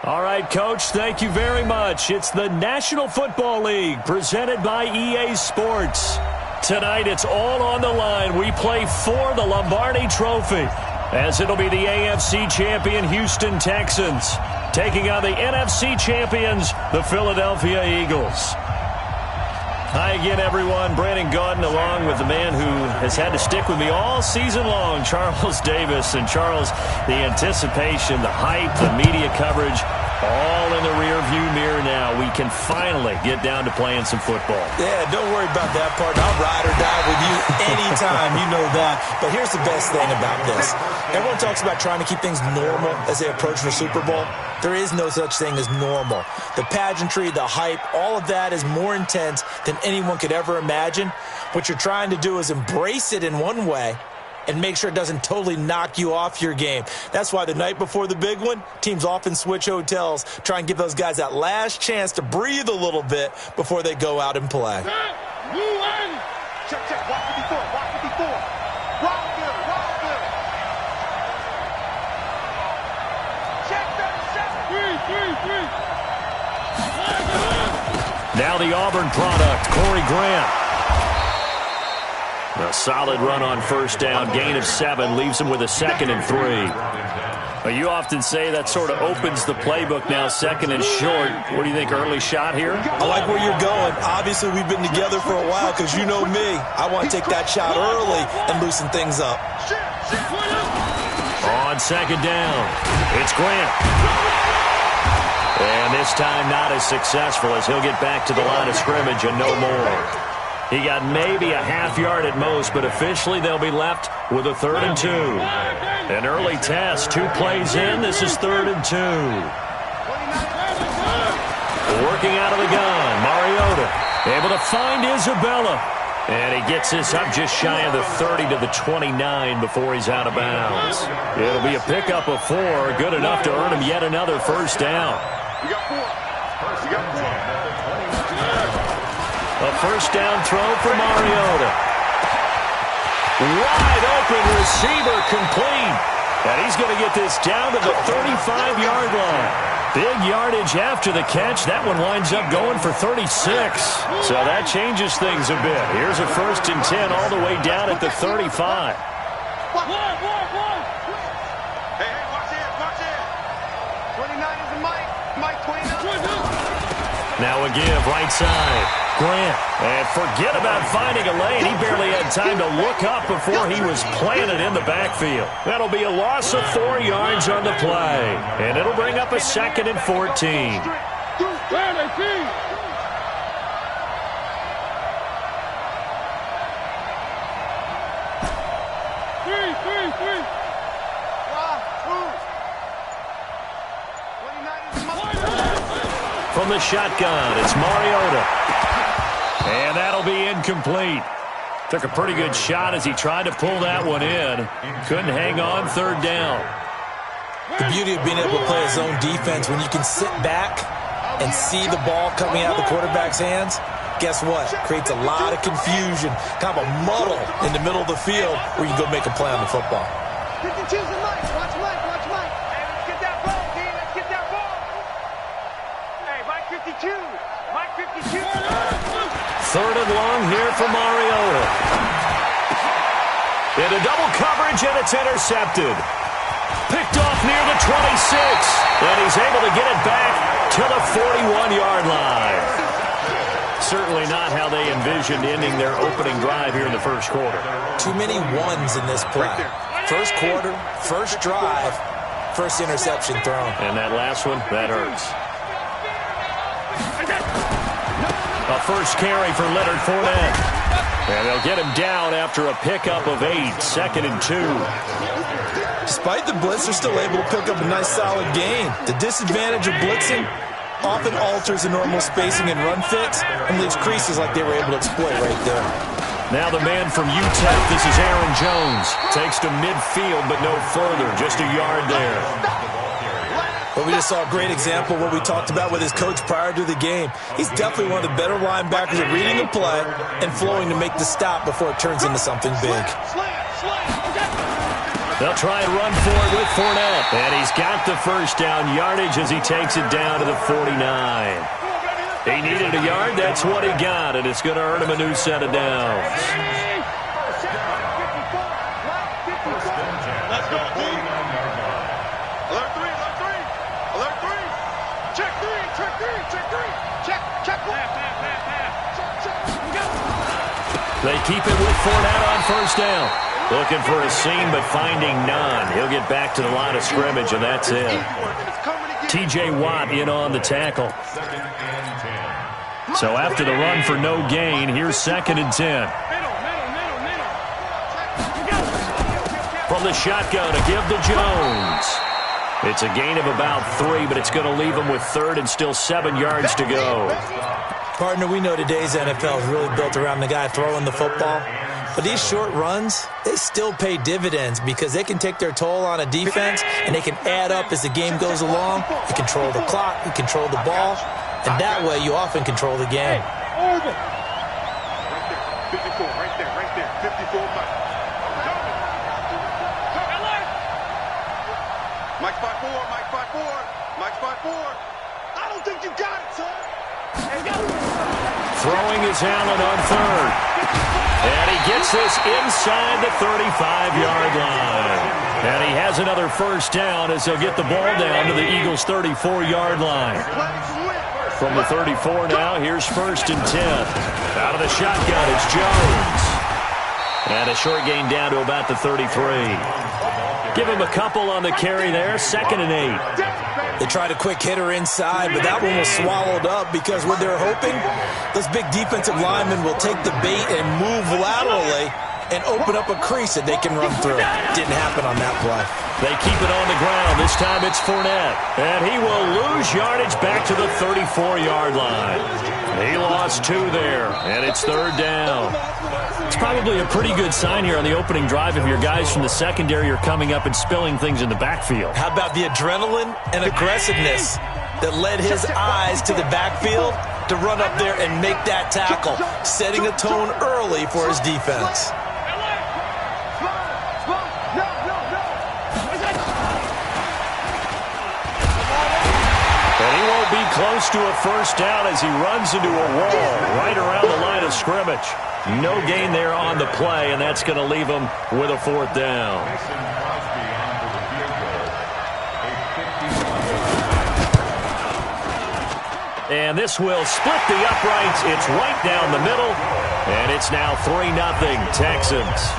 All right, Coach, thank you very much. It's the National Football League presented by EA Sports. Tonight, it's all on the line. We play for the Lombardi Trophy, as it'll be the AFC champion Houston Texans taking on the NFC champions, the Philadelphia Eagles. Hi again, everyone. Brandon Gaudin along with the man who has had to stick with me all season long, Charles Davis. And Charles, the anticipation, the hype, the media coverage, all in the rearview mirror now. We can finally get down to playing some football. Yeah, don't worry about that part. I'll ride or die with you anytime. You know that. But here's the best thing about this. Everyone talks about trying to keep things normal as they approach the Super Bowl. There is no such thing as normal. The pageantry, the hype, all of that is more intense than anyone could ever imagine. What you're trying to do is embrace it in one way and make sure it doesn't totally knock you off your game. That's why the night before the big one, teams often switch hotels, try and give those guys that last chance to breathe a little bit before they go out and play. Check, check, walk 54, walk 54. Walk good, walk good. Check 37. 3. Now the Auburn product, Corey Grant. A solid run on first down, gain of 7, leaves him with a 2nd and 3. Well, you often say that sort of opens the playbook now, 2nd and short. What do you think, early shot here? I like where you're going. Obviously, we've been together for a while because you know me. I want to take that shot early and loosen things up. On 2nd down, it's Grant. And this time not as successful as he'll get back to the line of scrimmage and no more. He got maybe a half yard at most, but officially they'll be left with a 3rd and 2. An early test, 2 plays in. This is 3rd and 2. Working out of the gun, Mariota able to find Isabella. And he gets this up just shy of the 30 to the 29 before he's out of bounds. It'll be a pickup of 4, good enough to earn him yet another first down. You got 4. You got 4. A first down throw for Mariota. Wide open receiver complete. And he's going to get this down to the 35-yard line. Big yardage after the catch. That one winds up going for 36. So that changes things a bit. Here's a 1st and 10 all the way down at the 35. Hey, watch it, watch it. 29 is the Mike. Mike 29. Now a give, right side. Grant. And forget about finding a lane. He barely had time to look up before he was planted in the backfield. That'll be a loss of 4 yards on the play. And it'll bring up a 2nd and 14. From the shotgun, it's Mariota. And that'll be incomplete. Took a pretty good shot as he tried to pull that one in. Couldn't hang on, 3rd down. The beauty of being able to play a zone defense, when you can sit back and see the ball coming out of the quarterback's hands, guess what? Creates a lot of confusion, kind of a muddle in the middle of the field where you can go make a play on the football. 52's the Mike. Watch Mike, watch Mike. Hey, let's get that ball, D. Let's get that ball. Hey, Mike 52. Mike 52. 3rd and long here for Mariota. Into double coverage, and it's intercepted. Picked off near the 26. And he's able to get it back to the 41-yard line. Certainly not how they envisioned ending their opening drive here in the first quarter. Too many ones in this play. First quarter, first drive, first interception thrown. And that last one, that hurts. A first carry for Leonard Fournette. And they'll get him down after a pickup of 8, 2nd and 2. Despite the blitz, they're still able to pick up a nice solid gain. The disadvantage of blitzing often alters the normal spacing and run fits and leaves creases like they were able to exploit right there. Now the man from UTEP, this is Aaron Jones. Takes to midfield, but no further, just a yard there. But we just saw a great example of what we talked about with his coach prior to the game. He's definitely one of the better linebackers at reading a play and flowing to make the stop before it turns into something big. They'll try and run for it with Fournette. And he's got the first down yardage as he takes it down to the 49. He needed a yard. That's what he got, and it's going to earn him a new set of downs. Let's go, team. Alert three. Alert three. Check three. Check one. They keep it with Fournette on first down. Looking for a seam, but finding none. He'll get back to the line of scrimmage, and that's it. T.J. Watt in on the tackle. So after the run for no gain, here's 2nd and 10. From the shotgun, a give to Jones. It's a gain of about 3, but it's going to leave him with 3rd and still 7 yards to go. Partner, we know today's NFL is really built around the guy throwing the football. But these short runs, they still pay dividends because they can take their toll on a defense, and they can add up as the game goes along. You control the clock, you control the ball, and that way you often control the game. Over. Right there. 54, right there. 54, Mike 5-4. I don't think you got it, son. Throwing is Allen on 3rd. And he gets this inside the 35-yard line. And he has another first down as he'll get the ball down to the Eagles' 34-yard line. From the 34 now, here's 1st and 10. Out of the shotgun, it's Jones. And a short gain down to about the 33. Give him a couple on the carry there, 2nd and 8. They tried a quick hitter inside, but that one was swallowed up because what they're hoping, those big defensive linemen will take the bait and move laterally and open up a crease that they can run through. Didn't happen on that play. They keep it on the ground. This time it's Fournette. And he will lose yardage back to the 34-yard line. He lost 2 there, and it's 3rd down. It's probably a pretty good sign here on the opening drive if your guys from the secondary are coming up and spilling things in the backfield. How about the adrenaline and aggressiveness that led his eyes to the backfield to run up there and make that tackle, setting a tone early for his defense. And he won't be close to a first down as he runs into a wall right around the line of scrimmage. No gain there on the play, and that's going to leave him with a 4th down. And this will split the uprights. It's right down the middle, and it's now 3-0 Texans.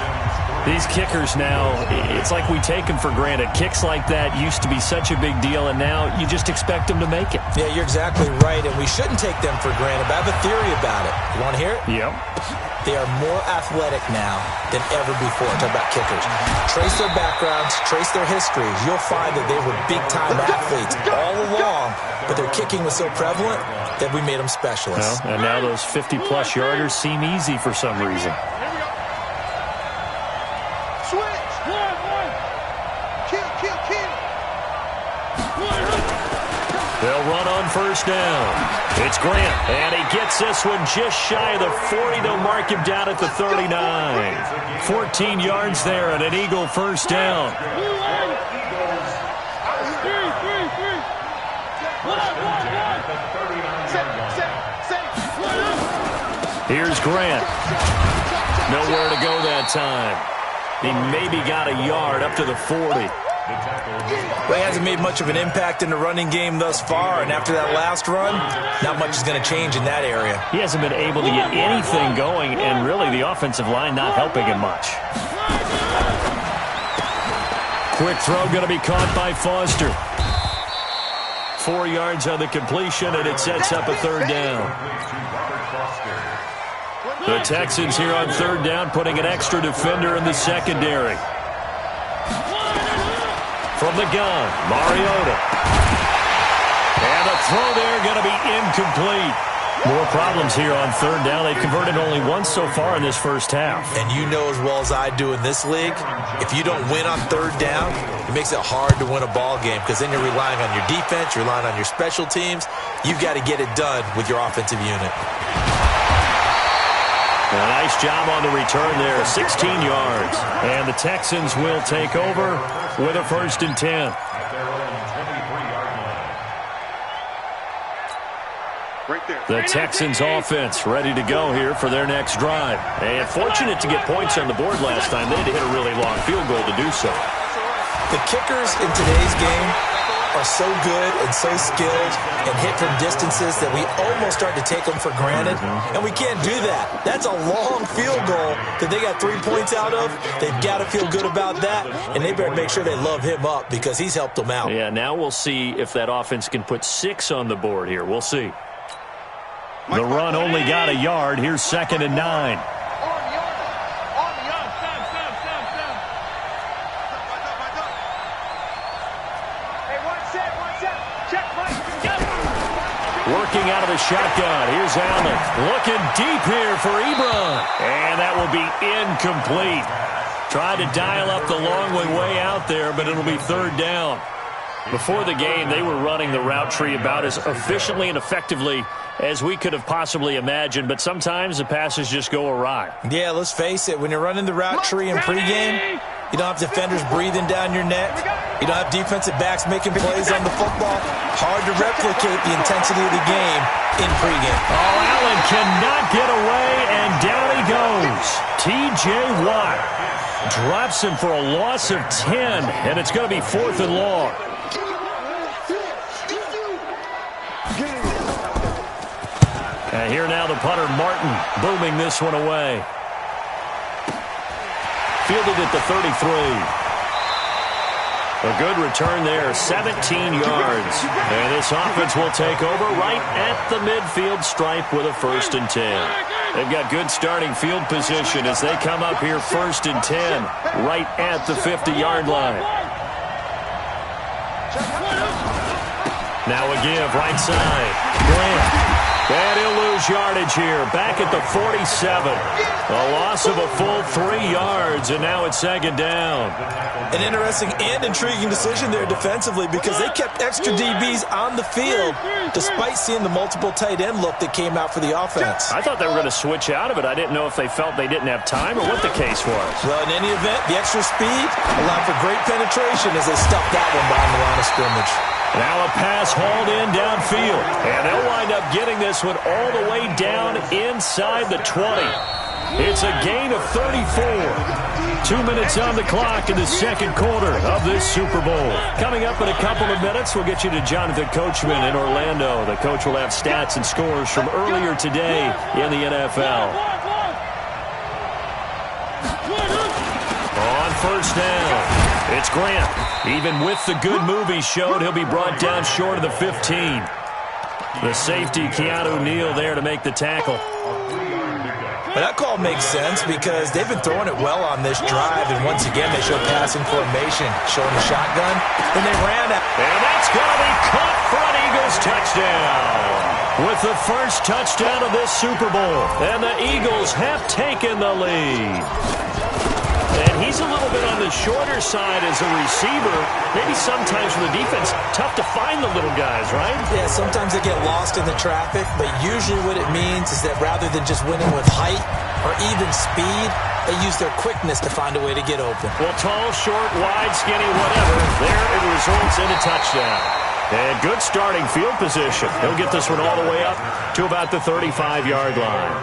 These kickers now, it's like we take them for granted. Kicks like that used to be such a big deal, and now you just expect them to make it. Yeah, you're exactly right, and we shouldn't take them for granted. But I have a theory about it. You want to hear it? Yep. They are more athletic now than ever before. Talk about kickers. Trace their backgrounds, trace their histories. You'll find that they were big-time athletes all along, but their kicking was so prevalent that we made them specialists. Well, and now those 50-plus yarders seem easy for some reason. They'll run on first down. It's Grant, and he gets this one just shy of the 40. They'll mark him down at the 39. 14 yards there and an Eagle first down. Here's Grant. Nowhere to go that time. He maybe got a yard up to the 40. Well, he hasn't made much of an impact in the running game thus far, and after that last run, not much is going to change in that area. He hasn't been able to get anything going, and really the offensive line not helping him much. Quick throw going to be caught by Foster. 4 yards on the completion, and it sets up a 3rd down. The Texans here on 3rd down, putting an extra defender in the secondary. From the gun, Mariota. And the throw there going to be incomplete. More problems here on 3rd down. They've converted only once so far in this first half. And you know as well as I do in this league, if you don't win on 3rd down, it makes it hard to win a ball game because then you're relying on your defense, you're relying on your special teams. You've got to get it done with your offensive unit. A nice job on the return there, 16 yards. And the Texans will take over with a 1st and 10. The Texans offense ready to go here for their next drive. And fortunate to get points on the board last time. They had to hit a really long field goal to do so. The kickers in today's game are so good and so skilled and hit from distances that we almost start to take them for granted. And we can't do that. That's a long field goal that they got 3 points out of. They've got to feel good about that, and they better make sure they love him up because he's helped them out. Yeah, now we'll see if that offense can put 6 on the board here. We'll see. The run only got a yard. Here's 2nd and 9. Working out of the shotgun. Here's Allen. Looking deep here for Ebron. And that will be incomplete. Tried to dial up the long way out there, but it'll be 3rd down. Before the game, they were running the route tree about as efficiently and effectively as we could have possibly imagined, but sometimes the passes just go awry. Yeah, let's face it. When you're running the route tree in pregame, you don't have defenders breathing down your neck. You don't have defensive backs making plays on the football. Hard to replicate the intensity of the game in pregame. Oh, Allen cannot get away, and down he goes. T.J. Watt drops him for a loss of 10, and it's going to be 4th and long. And here now the punter, Martin, booming this one away. Fielded at the 33. A good return there, 17 yards. And this offense will take over right at the midfield stripe with a 1st and 10. They've got good starting field position as they come up here 1st and 10, right at the 50-yard line. Now a give, right side. Grant. And he'll lose yardage here, back at the 47. A loss of a full 3 yards, and now it's 2nd down. An interesting and intriguing decision there defensively because they kept extra DBs on the field despite seeing the multiple tight end look that came out for the offense. I thought they were going to switch out of it. I didn't know if they felt they didn't have time or what the case was. Well, in any event, the extra speed allowed for great penetration as they stuffed that one behind the line of scrimmage. Now a pass hauled in downfield, and they'll wind up getting this one all the way down inside the 20. It's a gain of 34. 2 minutes on the clock in the 2nd quarter of this Super Bowl. Coming up in a couple of minutes, we'll get you to Jonathan Coachman in Orlando. The coach will have stats and scores from earlier today in the NFL. On 1st down, it's Grant. Even with the good move he showed, he'll be brought down short of the 15. The safety, Keanu Neal, there to make the tackle. But that call makes sense because they've been throwing it well on this drive, and once again they show passing formation, showing the shotgun, and they ran it. And that's going to be caught for an Eagles touchdown. With the 1st touchdown of this Super Bowl, and the Eagles have taken the lead. And he's a little bit on the shorter side as a receiver. Maybe sometimes for the defense, tough to find the little guys, right? Yeah, sometimes they get lost in the traffic, but usually what it means is that rather than just winning with height or even speed, they use their quickness to find a way to get open. Well, tall, short, wide, skinny, whatever, there it results in a touchdown. And good starting field position. He'll get this one all the way up to about the 35-yard line.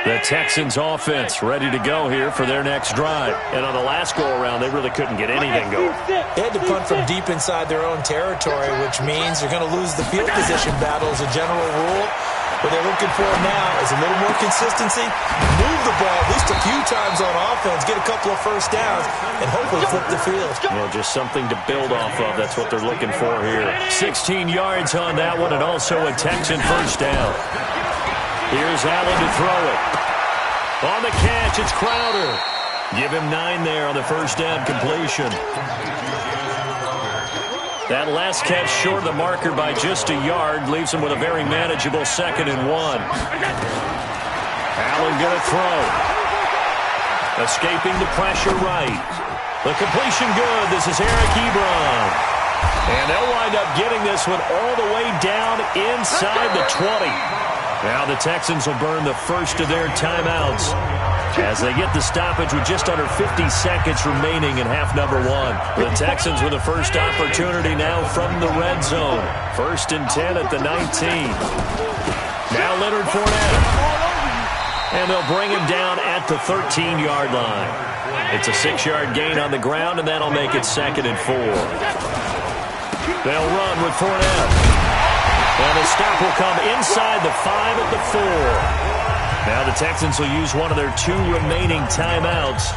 The Texans offense ready to go here for their next drive. And on the last go-around, they really couldn't get anything going. They had to punt from deep inside their own territory, which means they're going to lose the field position battle as a general rule. What they're looking for now is a little more consistency, move the ball at least a few times on offense, get a couple of 1st downs, and hopefully flip the field. Well, just something to build off of. That's what they're looking for here. 16 yards on that one, and also a Texan 1st down. Here's Allen to throw it. On the catch, it's Crowder. Give him 9 there on the 1st down completion. That last catch short of the marker by just a yard leaves him with a very manageable 2nd and 1. Allen going to throw. Escaping the pressure right. The completion good. This is Eric Ebron. And they'll wind up getting this one all the way down inside the 20. Now the Texans will burn the first of their timeouts as they get the stoppage with just under 50 seconds remaining in half number one. The Texans with the first opportunity now from the red zone. 1st and 10 at the 19. Now Leonard Fournette. And they'll bring him down at the 13-yard line. It's a 6-yard gain on the ground, and that'll make it 2nd and 4. They'll run with Fournette. And the stop will come inside the 5 at the 4. Now the Texans will use one of their 2 remaining timeouts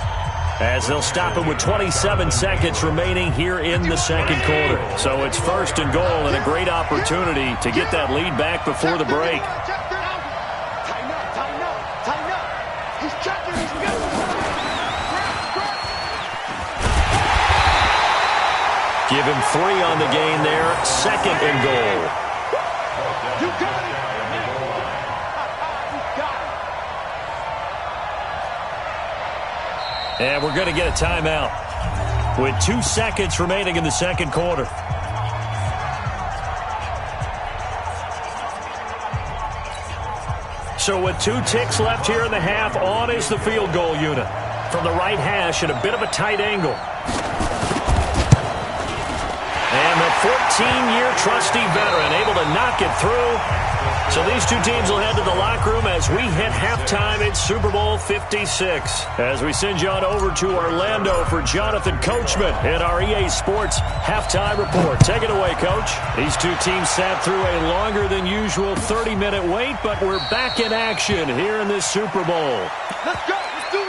as they'll stop it with 27 seconds remaining here in the second quarter. So it's 1st and goal and a great opportunity to get that lead back before the break. Give him 3 on the gain there. 2nd and goal. You got it. And we're going to get a timeout with 2 seconds remaining in the second quarter. So with 2 ticks left here in the half, on is the field goal unit. From the right hash at a bit of a tight angle. And the 14-year trusty veteran able to knock it through. So these 2 teams will head to the locker room as we hit halftime in Super Bowl 56. As we send you on over to Orlando for Jonathan Coachman in our EA Sports halftime report. Take it away, Coach. These 2 teams sat through a longer than usual 30-minute wait, but we're back in action here in this Super Bowl. Let's go. Let's do this.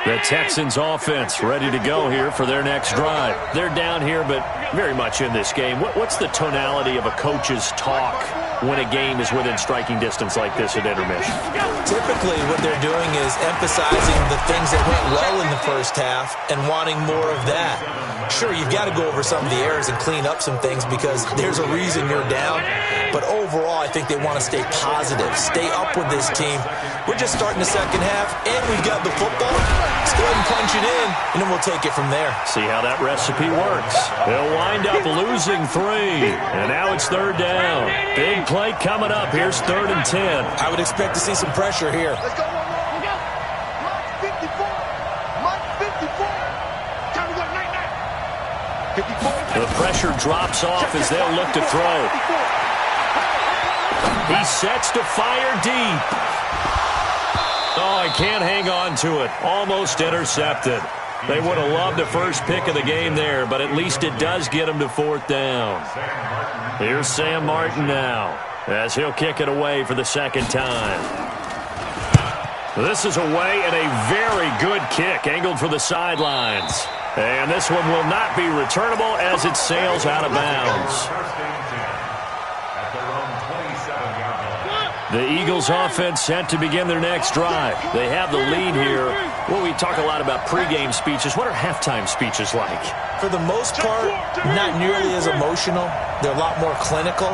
The Texans offense ready to go here for their next drive. They're down here, but very much in this game. What's the tonality of a coach's talk when a game is within striking distance like this at intermission? Typically, what they're doing is emphasizing the things that went well in the first half and wanting more of that. Sure, you've got to go over some of the errors and clean up some things because there's a reason you're down. But overall, I think they want to stay positive, stay up with this team. We're just starting the second half, and we've got the football. Let's go ahead and punch it in, and then we'll take it from there. See how that recipe works. They'll wind up losing 3, and now it's 3rd down. Big play coming up. Here's 3rd and 10. I would expect to see some pressure here. Let's go. Mike 54. Mike 54. Time to go night. 54. The pressure drops off as they'll look to throw. He sets to fire deep. Oh, he can't hang on to it. Almost intercepted. They would have loved the first pick of the game there, but at least it does get him to 4th down. Here's Sam Martin now as he'll kick it away for the 2nd time. This is away and a very good kick angled for the sidelines. And this one will not be returnable as it sails out of bounds. The Eagles offense set to begin their next drive. They have the lead here. Well, we talk a lot about pregame speeches. What are halftime speeches like? For the most part, not nearly as emotional. They're a lot more clinical.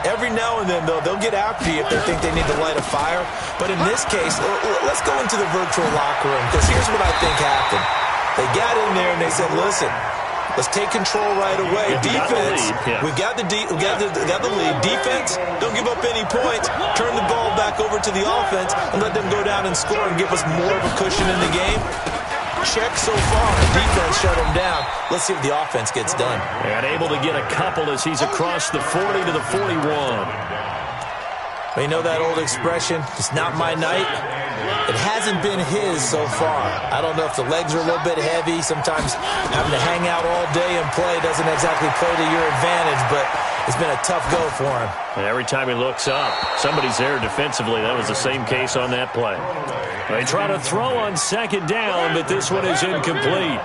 Every now and then, though, they'll get after you if they think they need to light a fire. But in this case, let's go into the virtual locker room because here's what I think happened. They got in there and they said, listen, let's take control right away. Defense, we got the lead. Defense, don't give up any points. Turn the ball back over to the offense and let them go down and score and give us more of a cushion in the game. Check so far. Defense shut him down. Let's see if the offense gets done. And able to get a couple as he's across the 40 to the 41. Well, you know that old expression, it's not my night? It hasn't been his so far. I don't know if the legs are a little bit heavy. Sometimes having to hang out all day and play doesn't exactly play to your advantage, but it's been a tough go for him. And every time he looks up, somebody's there defensively. That was the same case on that play. They try to throw on 2nd down, but this one is incomplete.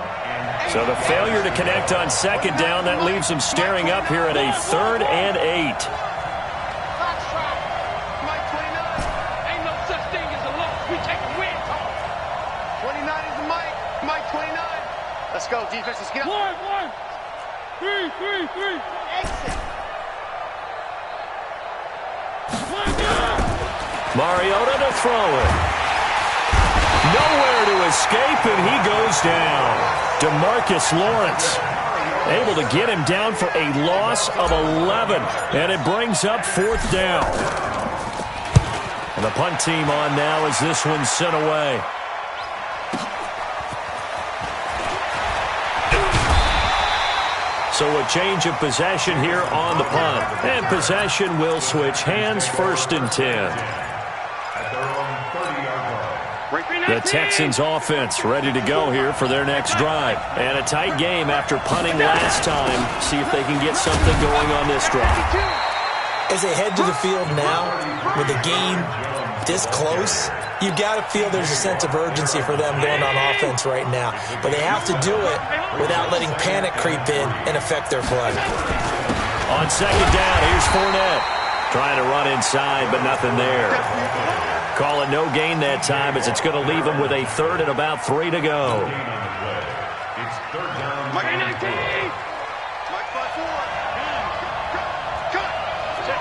So the failure to connect on 2nd down, that leaves them staring up here at a 3rd and 8. Let's go, defense. Let's get up. One. Three. Exit. Mariota to throw it. Nowhere to escape, and he goes down. DeMarcus Lawrence able to get him down for a loss of 11, and it brings up 4th down. And the punt team on now as this one's sent away. So a change of possession here on the punt. And possession will switch hands, 1st and 10. The Texans offense ready to go here for their next drive. And a tight game after punting last time. See if they can get something going on this drive. As they head to the field now, with the game this close, you've got to feel there's a sense of urgency for them going on offense right now. But they have to do it without letting panic creep in and affect their play. On 2nd down, here's Fournette. Trying to run inside, but nothing there. Call it no gain that time as it's going to leave them with a 3rd and about 3 to go. It's 3rd down. Mike 19. Mike 5-4. Cut. Check.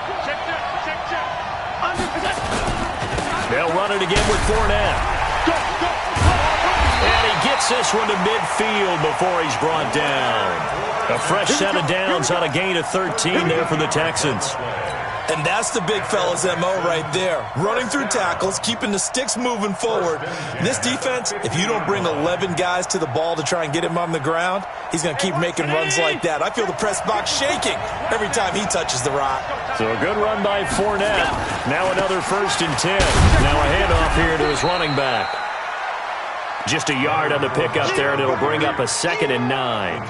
They'll run it again with Fournette. And he gets this one to midfield before he's brought down. A fresh set of downs on a gain of 13 there for the Texans. And that's the big fella's MO right there. Running through tackles, keeping the sticks moving forward. This defense, if you don't bring 11 guys to the ball to try and get him on the ground, he's going to keep making runs like that. I feel the press box shaking every time he touches the rock. So a good run by Fournette. Now another 1st and 10. Now a handoff here to his running back. Just a yard on the pickup there, and it'll bring up a 2nd and 9.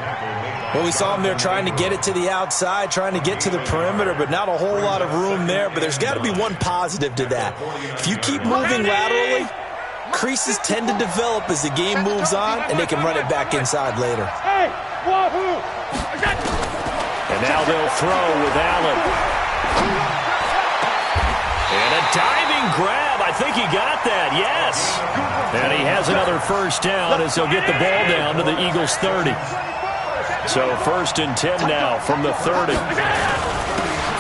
Well, we saw him there trying to get it to the outside, trying to get to the perimeter, but not a whole lot of room there. But there's got to be one positive to that. If you keep moving laterally, creases tend to develop as the game moves on, and they can run it back inside later. And now they'll throw with Allen. And a diving grab. I think he got that, yes. And he has another 1st down as he'll get the ball down to the Eagles' 30. So 1st and 10 now from the 30.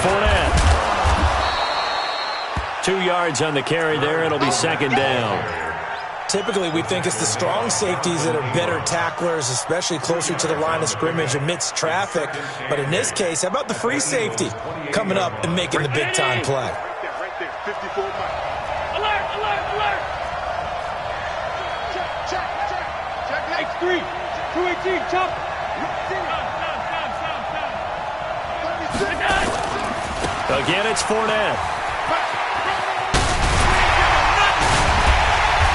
Fournette. 2 yards on the carry there. It'll be 2nd down. Typically, we think it's the strong safeties that are better tacklers, especially closer to the line of scrimmage amidst traffic. But in this case, how about the free safety coming up and making the big-time play? Right there. 54 Mike. Alert. Check. X3. 218. Chop. Again, it's Fournette.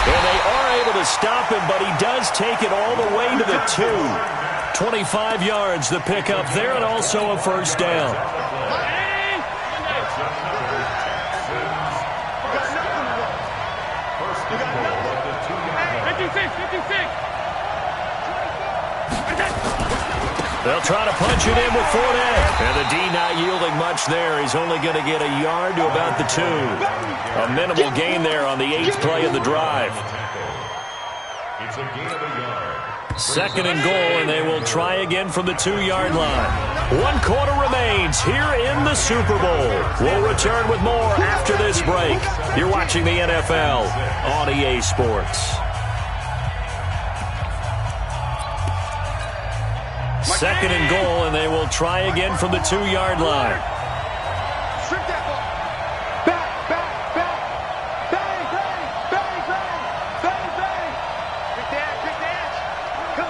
And they are able to stop him, but he does take it all the way to the 2. 25 yards the pickup there, and also a 1st down. 56. They'll try to punch it in with Fournette. And the D not yielding much there. He's only going to get a yard to about the 2. A minimal gain there on the 8th play of the drive. It's a gain of a yard. 2nd and goal, and they will try again from the 2-yard line. 1 quarter remains here in the Super Bowl. We'll return with more after this break. You're watching the NFL on EA Sports. 2nd and goal, and they will try again from the 2-yard line. Strip that ball. Back. Bang. Quick dash. Go.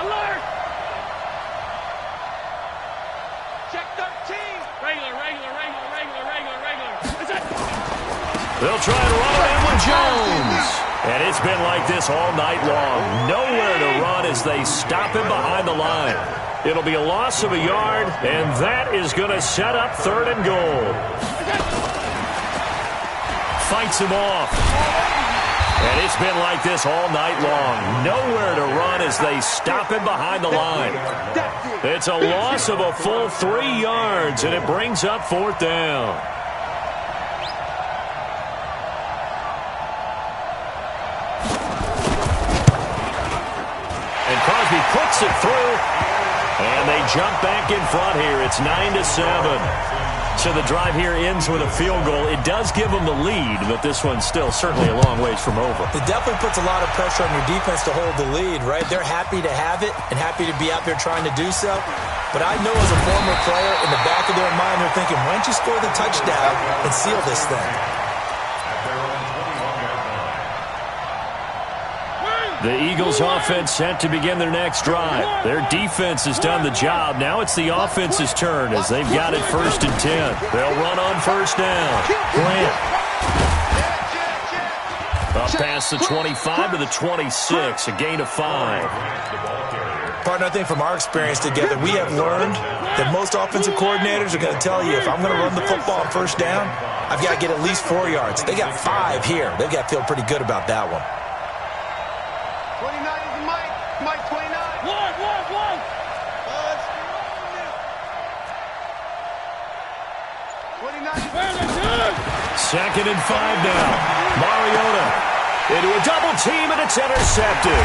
Alert. Check 13. Regular. They'll try to run it in with Jones. And it's been like this all night long. Nowhere to run as they stop him behind the line. It'll be a loss of a yard, and that is going to set up 3rd and goal. Fights him off. And it's been like this all night long. Nowhere to run as they stop him behind the line. It's a loss of a full 3 yards, and it brings up 4th down. Puts it through, and they jump back in front here. It's 9-7. So the drive here ends with a field goal. It does give them the lead, but this one's still certainly a long ways from over. It definitely puts a lot of pressure on your defense to hold the lead, right? They're happy to have it and happy to be out there trying to do so. But I know as a former player, in the back of their mind, they're thinking, why don't you score the touchdown and seal this thing? The Eagles offense set to begin their next drive. Their defense has done the job. Now it's the offense's turn as they've got it 1st and 10. They'll run on 1st down. Grant. Up past the 25 to the 26, a gain of 5. Partner, I think from our experience together, we have learned that most offensive coordinators are going to tell you, if I'm going to run the football on 1st down, I've got to get at least 4 yards. They got 5 here. They've got to feel pretty good about that one. 29 is Mike. Mike 29. One. Let's go. 2nd and 5 now. Mariota into a double team, and it's intercepted.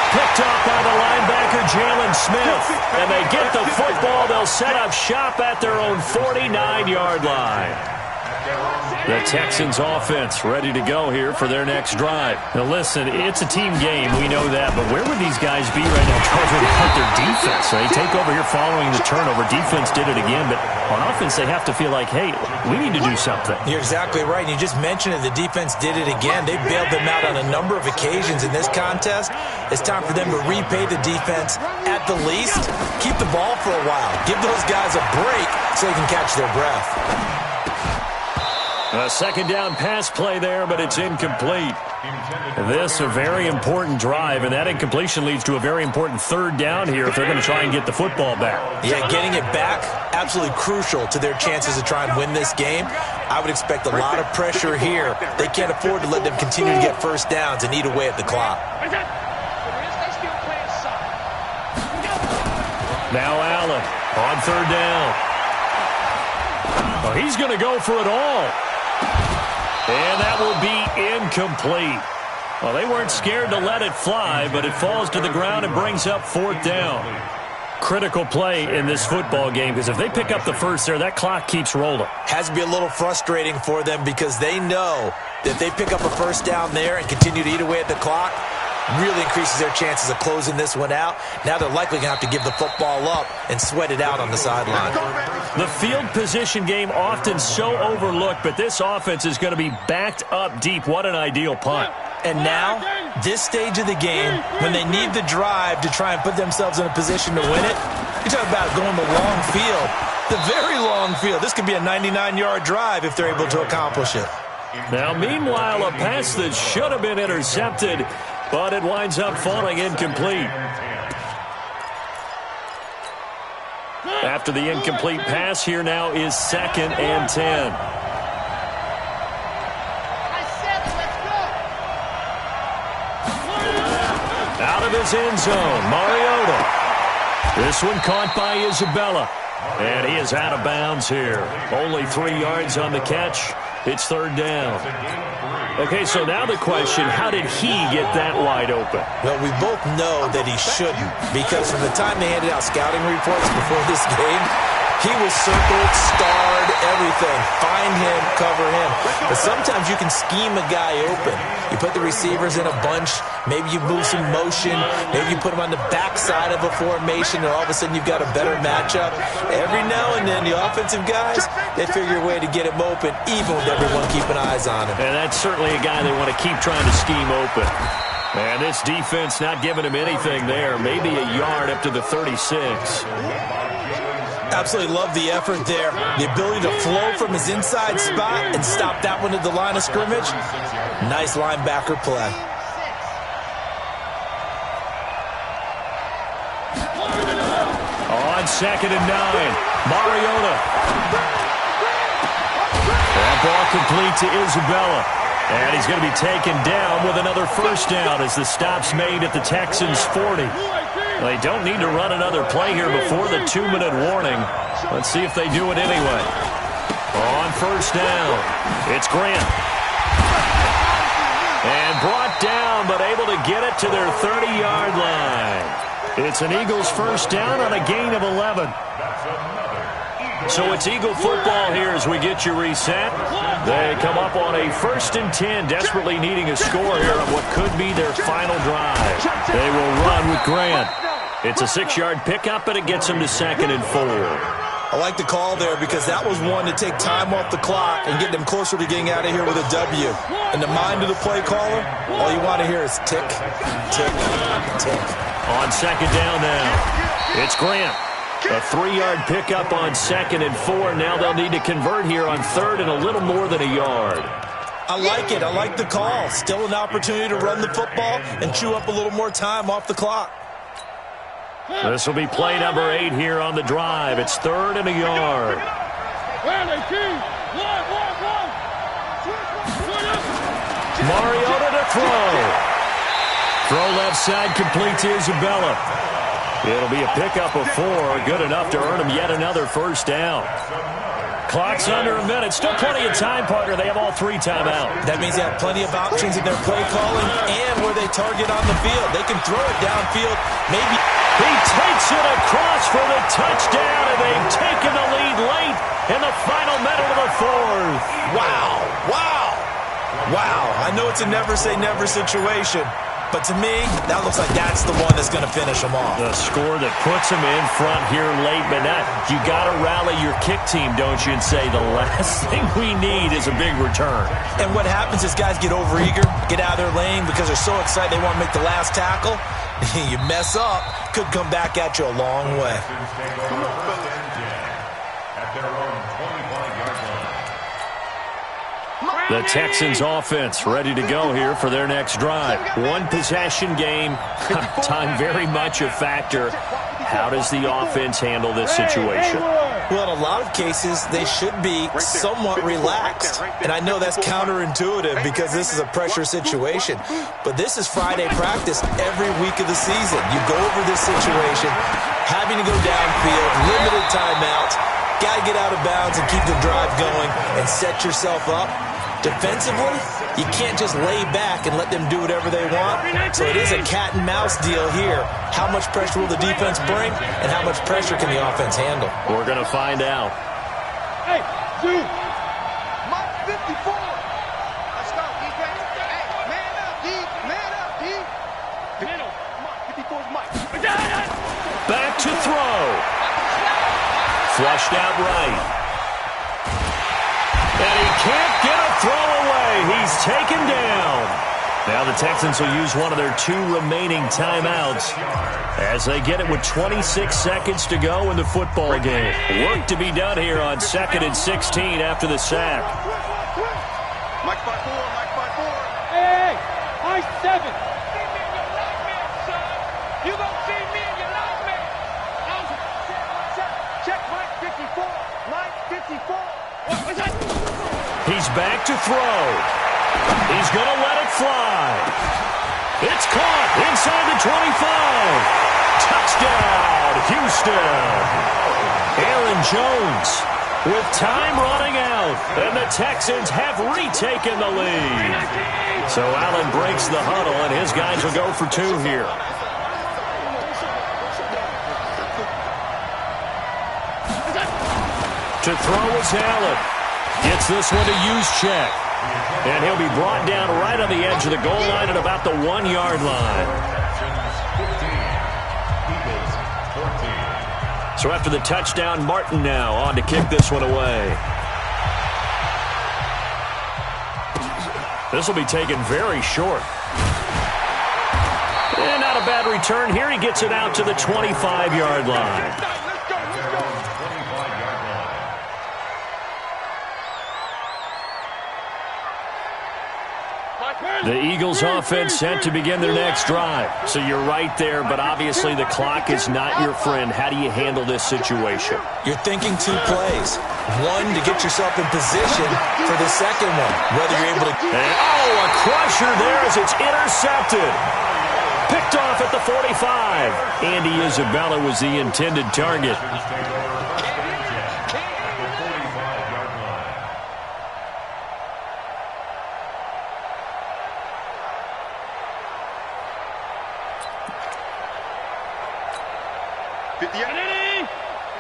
Picked up by the linebacker, Jalen Smith. And they get the football. They'll set up shop at their own 49-yard line. The Texans offense ready to go here for their next drive. Now listen, it's a team game, we know that, but where would these guys be right now trying to cut their defense? So they take over here following the turnover. Defense did it again, but on offense they have to feel like, hey, we need to do something. You're exactly right. You just mentioned it. The defense did it again. They bailed them out on a number of occasions in this contest. It's time for them to repay the defense at the least. Keep the ball for a while. Give those guys a break so they can catch their breath. A 2nd down pass play there, but it's incomplete. This a very important drive, and that incompletion leads to a very important 3rd down here if they're going to try and get the football back. Yeah, getting it back, absolutely crucial to their chances to try and win this game. I would expect a lot of pressure here. They can't afford to let them continue to get 1st downs and eat away at the clock. Now Allen on 3rd down. Oh, he's going to go for it all. And that will be incomplete. Well, they weren't scared to let it fly, but it falls to the ground and brings up 4th down. Critical play in this football game, because if they pick up the 1st there, that clock keeps rolling. Has to be a little frustrating for them because they know that if they pick up a 1st down there and continue to eat away at the clock, really increases their chances of closing this one out. Now they're likely going to have to give the football up and sweat it out on the sideline. The field position game often so overlooked, but this offense is going to be backed up deep. What an ideal punt. And now, this stage of the game, when they need the drive to try and put themselves in a position to win it, you're talking about going the long field, the very long field. This could be a 99-yard drive if they're able to accomplish it. Now, meanwhile, a pass that should have been intercepted, but it winds up falling incomplete. After the incomplete pass, here now is 2nd and 10. Out of his end zone, Mariota. This one caught by Isabella. And he is out of bounds here. Only 3 yards on the catch. It's 3rd down. Okay, so now the question, how did he get that wide open? Well, we both know that he shouldn't, because from the time they handed out scouting reports before this game, he was circled, starred, everything. Find him, cover him. But sometimes you can scheme a guy open. You put the receivers in a bunch. Maybe you move some motion. Maybe you put them on the backside of a formation, and all of a sudden you've got a better matchup. Every now and then, the offensive guys, they figure a way to get him open, even with everyone keeping eyes on him. And that's certainly a guy they want to keep trying to scheme open. And this defense not giving him anything there. Maybe a yard up to the 36. Absolutely love the effort there. The ability to flow from his inside spot and stop that one at the line of scrimmage. Nice linebacker play. On 2nd and 9, Mariota. That ball complete to Isabella. And he's going to be taken down with another 1st down as the stop's made at the Texans' 40. They don't need to run another play here before the 2-minute warning. Let's see if they do it anyway. On 1st down, it's Grant. And brought down, but able to get it to their 30-yard line. It's an Eagles 1st down on a gain of 11. So it's Eagle football here as we get you reset. They come up on a 1st and 10, desperately needing a score here on what could be their final drive. They will run with Grant. It's a 6-yard pickup, and it gets them to 2nd and 4. I like the call there because that was one to take time off the clock and get them closer to getting out of here with a W. In the mind of the play caller, all you want to hear is tick, tick, tick. On 2nd down now, it's Grant. A 3-yard pickup on 2nd and 4. Now they'll need to convert here on 3rd and a little more than a yard. I like it. I like the call. Still an opportunity to run the football and chew up a little more time off the clock. This will be play number 8 here on the drive. It's 3rd and a yard. Mariota to throw. Throw left side, complete to Isabella. It'll be a pickup of 4, good enough to earn them yet another 1st down. Clock's under a minute. Still plenty of time, partner. They have all 3 timeouts. That means they have plenty of options in their play calling and where they target on the field. They can throw it downfield. Maybe he takes it across for the touchdown, and they've taken the lead late in the final minute of the 4th. Wow. Wow. Wow. I know it's a never-say-never situation. But to me, that looks like that's the one that's going to finish them off. The score that puts them in front here late, but now you got to rally your kick team, don't you, and say the last thing we need is a big return. And what happens is guys get overeager, get out of their lane because they're so excited they want to make the last tackle. You mess up, could come back at you a long way. At their own 25-yard line. The Texans offense ready to go here for their next drive. One possession game, time very much a factor. How does the offense handle this situation? Well, in a lot of cases, they should be somewhat relaxed. And I know that's counterintuitive because this is a pressure situation. But this is Friday practice every week of the season. You go over this situation, having to go downfield, limited timeouts, got to get out of bounds and keep the drive going and set yourself up. Defensively, you can't just lay back and let them do whatever they want. So it is a cat and mouse deal here. How much pressure will the defense bring, and how much pressure can the offense handle? We're going to find out. Hey, dude. Mike 54. Let's go, defense. Hey, man up, D. Man up, D. Middle. Mike 54's Mike. Back to throw. Flushed out right. And he can't get a throw away. He's taken down. Now the Texans will use one of their 2 remaining timeouts as they get it with 26 seconds to go in the football game. Work to be done here on 2nd and 16 after the sack. Mike 54, Mike 54. Hey, Mike 7. You gonna see me in your nightmare. Check Mike 54. Mike 54. What's that? He's back to throw. He's going to let it fly. It's caught inside the 25. Touchdown, Houston. Aaron Jones with time running out, and the Texans have retaken the lead. So Allen breaks the huddle, and his guys will go for 2 here. To throw is Allen. Gets this one to use check. And he'll be brought down right on the edge of the goal line at about the 1-yard line. So after the touchdown, Martin now on to kick this one away. This will be taken very short. And not a bad return here. He gets it out to the 25-yard line. The Eagles offense set to begin their next drive. So you're right there, but obviously the clock is not your friend. How do you handle this situation? You're thinking 2 plays. One, to get yourself in position for the second one, whether you're able to... And, a crusher there as it's intercepted. Picked off at the 45. Andy Isabella was the intended target.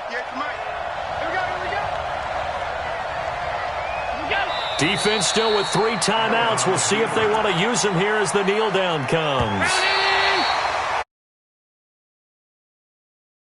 Here we go, here we go. Defense still with 3 timeouts. We'll see if they want to use them here as the kneel down comes.